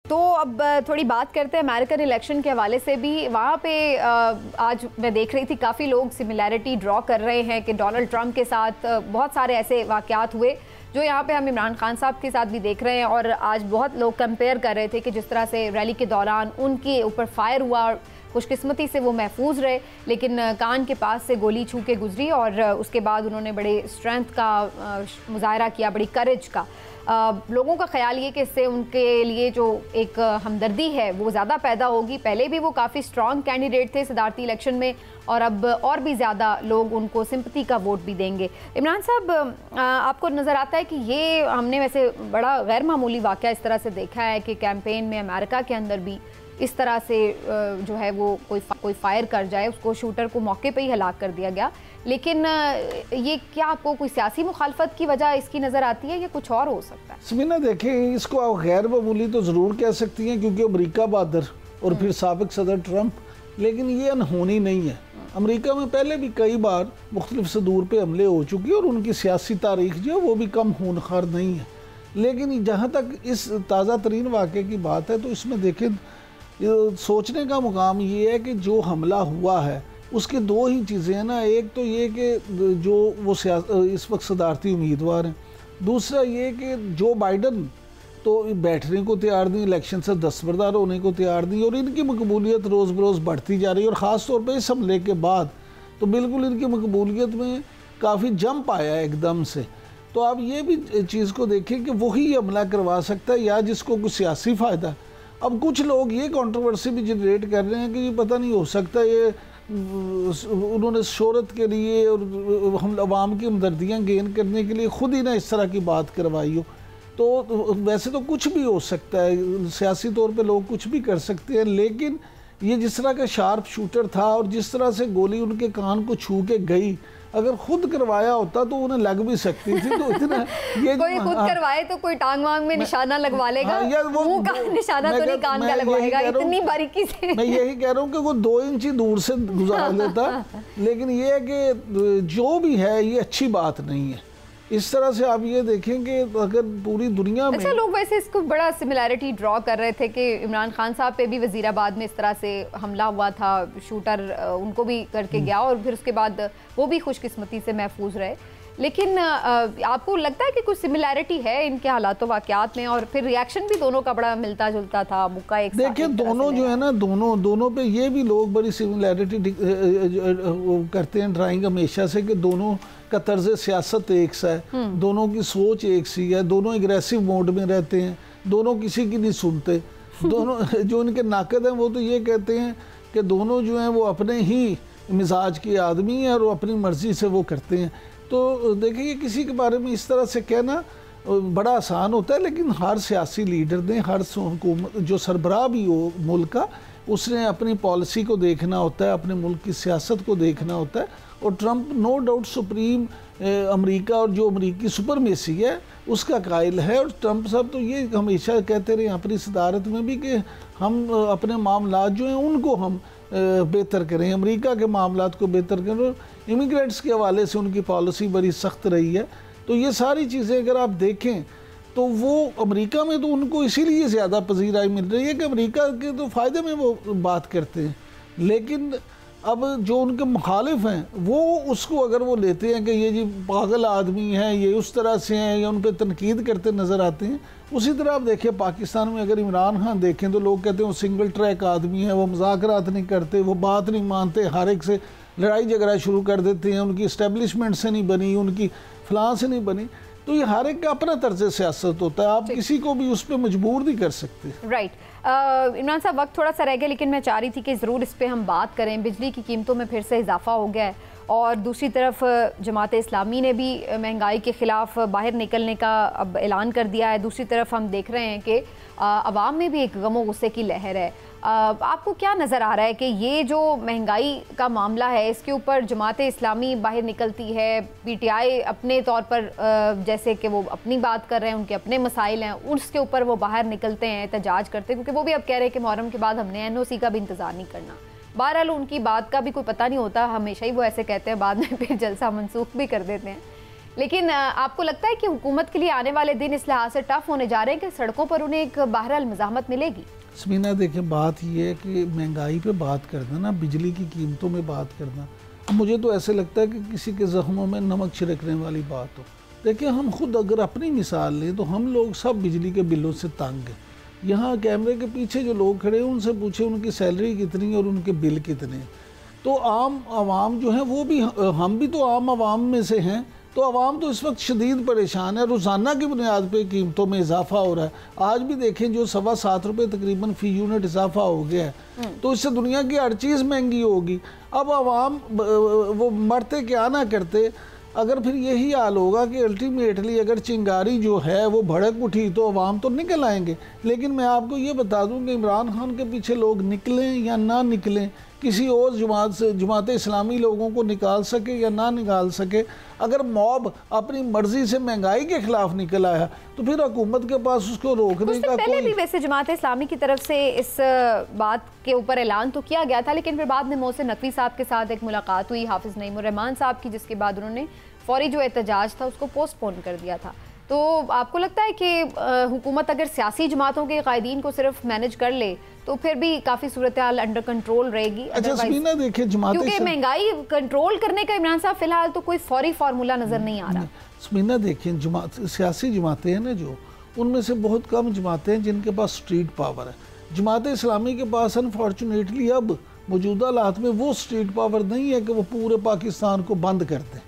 तो अब थोड़ी बात करते हैं अमेरिकन इलेक्शन के हवाले से भी। वहाँ पे आज मैं देख रही थी काफ़ी लोग सिमिलैरिटी ड्रॉ कर रहे हैं कि डोनाल्ड ट्रंप के साथ बहुत सारे ऐसे वाक़यात हुए जो यहाँ पे हम इमरान खान साहब के साथ भी देख रहे हैं। और आज बहुत लोग कंपेयर कर रहे थे कि जिस तरह से रैली के दौरान उनके ऊपर फायर हुआ, खुशकिस्मती से वो महफूज रहे, लेकिन कान के पास से गोली छू के गुजरी और उसके बाद उन्होंने बड़े स्ट्रेंथ का मुजाहरा किया, बड़ी करेज का। लोगों का ख्याल ये कि इससे उनके लिए जो एक हमदर्दी है वो ज़्यादा पैदा होगी। पहले भी वो काफ़ी स्ट्रॉन्ग कैंडिडेट थे सदारती इलेक्शन में और अब और भी ज़्यादा लोग उनको सिंपैथी का वोट भी देंगे। इमरान साहब, आपको नज़र आता है कि ये हमने वैसे बड़ा गैर मामूली वाक़या इस तरह से देखा है कि कैंपेन में अमेरिका के अंदर भी इस तरह से जो है वो कोई फायर कर जाए, उसको शूटर को मौके पे ही हलाक कर दिया गया। लेकिन ये क्या आपको कोई सियासी मुखालफत की वजह इसकी नज़र आती है या कुछ और हो सकता है? समीना देखें, इसको आप गैर मामूली तो ज़रूर कह सकती हैं क्योंकि अमेरिका बहादुर और फिर साबिक सदर ट्रंप, लेकिन ये अनहोनी नहीं है। अमेरिका में पहले भी कई बार मुख्तलिफ सदूर पे हमले हो चुके हैं और उनकी सियासी तारीख जो है वो भी कम खूनखार नहीं है। लेकिन जहाँ तक इस ताज़ा तरीन वाक़े की बात है तो इसमें देखें, सोचने का मुकाम ये है कि जो हमला हुआ है उसके दो ही चीज़ें हैं ना। एक तो ये कि जो वो इस वक्त सदारती उम्मीदवार हैं, दूसरा ये कि जो बाइडन तो बैठने को तैयार नहीं, इलेक्शन से दस्तबरदार होने को तैयार नहीं, और इनकी मकबूलियत रोज़ बरोज़ बढ़ती जा रही है। और ख़ास तौर पर इस हमले के बाद तो बिल्कुल इनकी मकबूलियत में काफ़ी जंप आया है एकदम से। तो आप ये भी चीज़ को देखें कि वही हमला करवा सकता है या जिसको कुछ सियासी फ़ायदा। अब कुछ लोग ये कंट्रोवर्सी भी जनरेट कर रहे हैं कि ये पता नहीं, हो सकता ये उन्होंने शोहरत के लिए और हम अवाम की हमदर्दियाँ गेन करने के लिए खुद ही ना इस तरह की बात करवाई हो। तो वैसे तो कुछ भी हो सकता है, सियासी तौर पे लोग कुछ भी कर सकते हैं, लेकिन ये जिस तरह का शार्प शूटर था और जिस तरह से गोली उनके कान को छू के गई, अगर खुद करवाया होता तो उन्हें लग भी सकती थी। तो इतना ये कोई खुद करवाए तो कोई टांग वांग में निशाना लगवा लेगा, मुंह का निशाना तो नहीं कान का लगवाएगा इतनी बारीकी से। मैं यही कह रहा हूँ कि वो 2 इंच ही दूर से गुजार लेता। लेकिन ये है कि जो भी है ये अच्छी बात नहीं है। इस तरह से आप ये देखें कि अगर पूरी दुनिया में अच्छा, लोग वैसे इसको बड़ा सिमिलैरिटी ड्रॉ कर रहे थे कि इमरान खान साहब पे भी वजीराबाद में इस तरह से हमला हुआ था, शूटर उनको भी करके गया और फिर उसके बाद वो भी खुशकिस्मती से महफूज रहे। लेकिन आपको लगता है कि कुछ सिमिलैरिटी है इनके हालात वाक़यात में? और फिर रिएक्शन भी दोनों का बड़ा मिलता जुलता था, मुक्का एक देखिए दोनों जो है ना, दोनों पे ये भी लोग बड़ी सिमिलैरिटी करते हैं ड्राइंग हमेशा से कि दोनों का तर्ज सियासत एक सा है, दोनों की सोच एक सी है, दोनों एग्रेसिव मोड में रहते हैं, दोनों किसी की नहीं सुनते। दोनों जो इनके नाकद हैं वो तो ये कहते हैं कि दोनों जो हैं वो अपने ही मिजाज के आदमी हैं और वो अपनी मर्ज़ी से वो करते हैं। तो देखिए किसी के बारे में इस तरह से कहना बड़ा आसान होता है, लेकिन हर सियासी लीडर ने, हर हुकूमत जो सरबराह भी हो मुल्क का, उसने अपनी पॉलिसी को देखना होता है, अपने मुल्क की सियासत को देखना होता है। और Trump no doubt supreme America और जो अमरीकी सुपरमेसी है उसका कायल है। और ट्रंप साहब तो ये हमेशा कहते रहे अपनी सदारत में भी कि हम अपने मामलात जो हैं उनको हम बेहतर करें, अमेरिका के मामलात को बेहतर करें। इमिग्रेंट्स के हवाले से उनकी पॉलिसी बड़ी सख्त रही है। तो ये सारी चीज़ें अगर आप देखें तो वो अमेरिका में तो उनको इसीलिए ज़्यादा पजीराई मिल रही है कि अमेरिका के तो फ़ायदे में वो बात करते हैं। लेकिन अब जो उनके मुखालिफ हैं वो उसको अगर वो लेते हैं कि ये जी पागल आदमी हैं, ये उस तरह से हैं, या उन पर तनकीद करते नज़र आते हैं। उसी तरह आप देखें पाकिस्तान में अगर इमरान खान देखें तो लोग कहते हैं वो सिंगल ट्रैक आदमी है, वो मुज़ाकरात नहीं करते, वो बात नहीं मानते, हर एक से लड़ाई झगड़ा शुरू कर देते हैं, उनकी इस्टेब्लिशमेंट से नहीं बनी, उनकी फलां से नहीं बनी। तो ये हर एक का अपना तर्ज सियासत होता है, आप किसी को भी उस पर मजबूर नहीं कर सकते। राइट। इमरान साहब, वक्त थोड़ा सा रह गया लेकिन मैं चाह रही थी कि ज़रूर इस पर हम बात करें। बिजली की कीमतों में फिर से इजाफा हो गया है और दूसरी तरफ जमात इस्लामी ने भी महंगाई के ख़िलाफ़ बाहर निकलने का अब ऐलान कर दिया है। दूसरी तरफ हम देख रहे हैं कि अवाम में भी एक गमो गुस्से की लहर है। आपको क्या नज़र आ रहा है कि ये जो महंगाई का मामला है इसके ऊपर जमात इस्लामी बाहर निकलती है, पीटीआई अपने तौर पर जैसे कि वो अपनी बात कर रहे हैं, उनके अपने मसाइल हैं, उसके ऊपर वो बाहर निकलते हैं, एहतजाज करते हैं, क्योंकि वो भी अब कह रहे हैं कि मुहर्रम के बाद हमने एनओसी का भी इंतज़ार नहीं करना। बहरहाल उनकी बात का भी कोई पता नहीं होता, हमेशा ही वो ऐसे कहते हैं, बाद में फिर जलसा मनसूख भी कर देते हैं। लेकिन आपको लगता है कि हुकूमत के लिए आने वाले दिन इस लिहाज से टफ होने जा रहे हैं कि सड़कों पर उन्हें एक बहरहाल मज़ाहमत मिलेगी? समीना देखिए, बात ये है कि महंगाई पे बात करना ना, बिजली की कीमतों में बात करना, मुझे तो ऐसे लगता है कि किसी के ज़ख्मों में नमक छिड़कने वाली बात हो। देखिए, हम खुद अगर अपनी मिसाल लें तो हम लोग सब बिजली के बिलों से तंग हैं। यहाँ कैमरे के पीछे जो लोग खड़े हैं उनसे पूछे उनकी सैलरी कितनी है और उनके बिल कितने हैं। तो आम आवाम जो है वो भी, हम भी तो आम आवाम में से हैं। तो आवाम तो इस वक्त शदीद परेशान है, रोज़ाना की बुनियाद पे कीमतों में इजाफा हो रहा है। आज भी देखें जो 7.25 रुपये तकरीबन फ़ी यूनिट इजाफा हो गया है, तो इससे दुनिया की हर चीज़ महंगी होगी। अब आवाम वो मरते क्या ना करते, अगर फिर यही हाल होगा कि अल्टीमेटली अगर चिंगारी जो है वो भड़क उठी तो अवाम तो निकल आएंगे। लेकिन मैं आपको ये बता दूं कि इमरान खान के पीछे लोग निकलें या ना निकलें, किसी और जमात इस्लामी लोगों को निकाल सके या ना निकाल सके, अगर मॉब अपनी मर्जी से महंगाई के खिलाफ निकल आया तो फिर हुकूमत के पास उसको रोकने का पहले भी वैसे जमात इस्लामी की तरफ से इस बात के ऊपर ऐलान तो किया गया था, लेकिन फिर बाद में मोहसिन नकवी साहब के साथ एक मुलाकात हुई हाफिज़ नईमुर रहमान साहब की, जिसके बाद उन्होंने फौरी जो एहतजाज था उसको पोस्टपोन कर दिया था। तो आपको लगता है कि हुकूमत अगर सियासी जमातों के कायदीन को सिर्फ मैनेज कर ले तो फिर भी काफ़ी सूरत हाल अंडर कंट्रोल रहेगी? अच्छा समीना देखिए, क्योंकि महंगाई कंट्रोल करने का इमरान साहब फिलहाल तो कोई फौरी फार्मूला नज़र नहीं आ रहा। समीना देखिए, सियासी जमातें हैं ना जो, उनमें से बहुत कम जमातें हैं जिनके पास स्ट्रीट पावर है। जमात इस्लामी के पास अनफॉर्चुनेटली अब मौजूदा हालात में वो स्ट्रीट पावर नहीं है कि वो पूरे पाकिस्तान को बंद कर दें।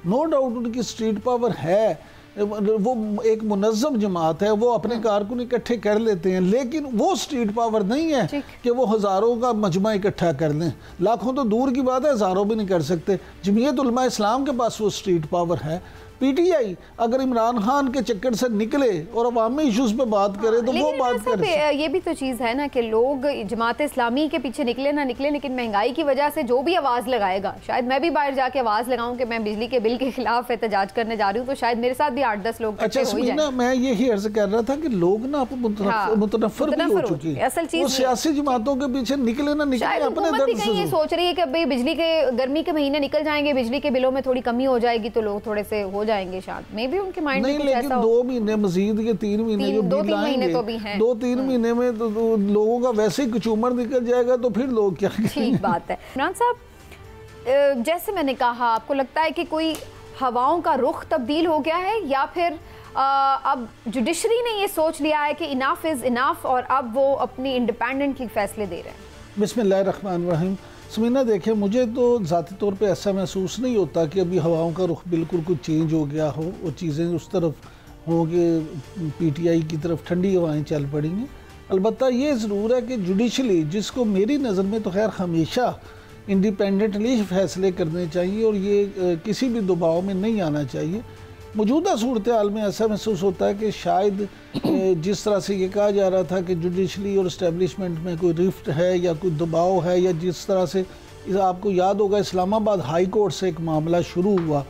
नो डाउट उनकी स्ट्रीट पावर है, वो एक मुनज़्ज़म जमात है, वो अपने कारकुन इकट्ठे कर लेते हैं, लेकिन वो स्ट्रीट पावर नहीं है कि वो हज़ारों का मजमा इकट्ठा कर लें। लाखों तो दूर की बात है, हज़ारों भी नहीं कर सकते। जमीयत उलमा इस्लाम के पास वो स्ट्रीट पावर है। पीटीआई अगर इमरान खान के चक्कर से निकले और अवामी इशूज़ पे बात करे तो वो बात करे। ये भी तो चीज़ है ना कि लोग जमात इस्लामी के पीछे निकले ना निकले, लेकिन महंगाई की वजह से जो भी आवाज़ लगाएगा, शायद मैं भी बाहर जाके आवाज़ लगाऊं कि मैं बिजली के बिल के खिलाफ एहतजाज करने जा रही हूँ, तो शायद मेरे साथ भी 8-10 लोग। अच्छा समीना, मैं यही अर्ज कर रहा था कि लोग ना मुतनफ़िर भी हो चुके हैं। असल चीज़ सियासी जमातों के पीछे निकले ना निकले, अपने दर्द से ये सोच रही है कि भाई बिजली के गर्मी के महीने निकल जाएंगे, बिजली के बिलों में थोड़ी कमी हो जाएगी तो लोग थोड़े से हो जाएंगे शायद, मे भी उनके माइंड में कुछ ऐसा हो। 2 महीने मजीद के 3 महीने जो 2-3 महीने तो भी हैं। 2-3 महीने में तो लोगों का वैसे ही कुचूमर निकल जाएगा तो फिर लोग क्या करेंगे? ठीक बात है। इमरान साहब, जैसे मैंने कहा, आपको लगता है कि कोई हवाओं का रुख तब्दील हो गया है या फिर अब जुडिशरी ने ये सोच लिया है कि इनाफ इज़ इनाफ और अब वो अपनी इंडिपेंडेंटली फैसले दे रहे हैं? बिस्मिल्लाहिर्रहमानिर्रहीम। समीना देखिए, मुझे तो ज़ाती तौर पे ऐसा महसूस नहीं होता कि अभी हवाओं का रुख बिल्कुल कुछ चेंज हो गया हो, वो चीज़ें उस तरफ हों कि पीटीआई की तरफ ठंडी हवाएं चल पड़ेंगी। अलबत्ता ये ज़रूर है कि जुडिशली, जिसको मेरी नज़र में तो खैर हमेशा इंडिपेंडेंटली फ़ैसले करने चाहिए और ये किसी भी दबाव में नहीं आना चाहिए। मौजूदा सूरत हाल में ऐसा महसूस होता है कि शायद जिस तरह से ये कहा जा रहा था कि जुडिशली और इस्टेब्लिशमेंट में कोई रिफ्ट है या कोई दबाव है, या जिस तरह से आपको याद होगा इस्लामाबाद हाई कोर्ट से एक मामला शुरू हुआ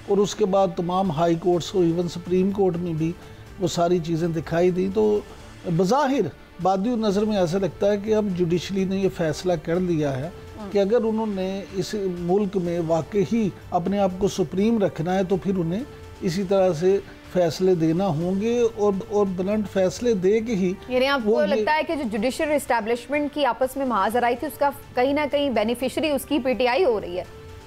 और उसके बाद तमाम हाई कोर्ट्स और इवन सुप्रीम कोर्ट में भी वो सारी चीज़ें दिखाई दी, तो बज़ाहिर बादी नज़र में ऐसा लगता है कि अब जुडिशली ने ये फ़ैसला कर लिया है कि अगर उन्होंने इस मुल्क में वाकई अपने आप को सुप्रीम रखना है तो फिर उन्हें इसी तरह से फैसले देना होंगे और बुलंद फैसले दे के ही। यानी आपको लगता है कि जो जुडिशल एस्टैब्लिशमेंट की आपस में महाजर आई थी उसका कहीं ना कहीं बेनिफिशियरी उसकी पीटीआई हो रही है?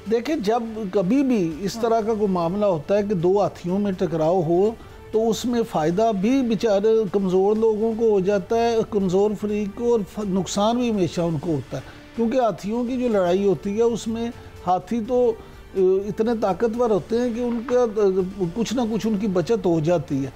देखिए, जब कभी भी इस तरह का कोई मामला होता है कि 2 हाथियों में टकराव हो तो उसमें फ़ायदा भी बेचारे कमज़ोर लोगों को हो जाता है, कमज़ोर फरीक को, और नुकसान भी हमेशा उनको होता है, क्योंकि हाथियों की जो लड़ाई होती है उसमें हाथी तो इतने ताकतवर होते हैं कि उनका कुछ ना कुछ उनकी बचत हो जाती है।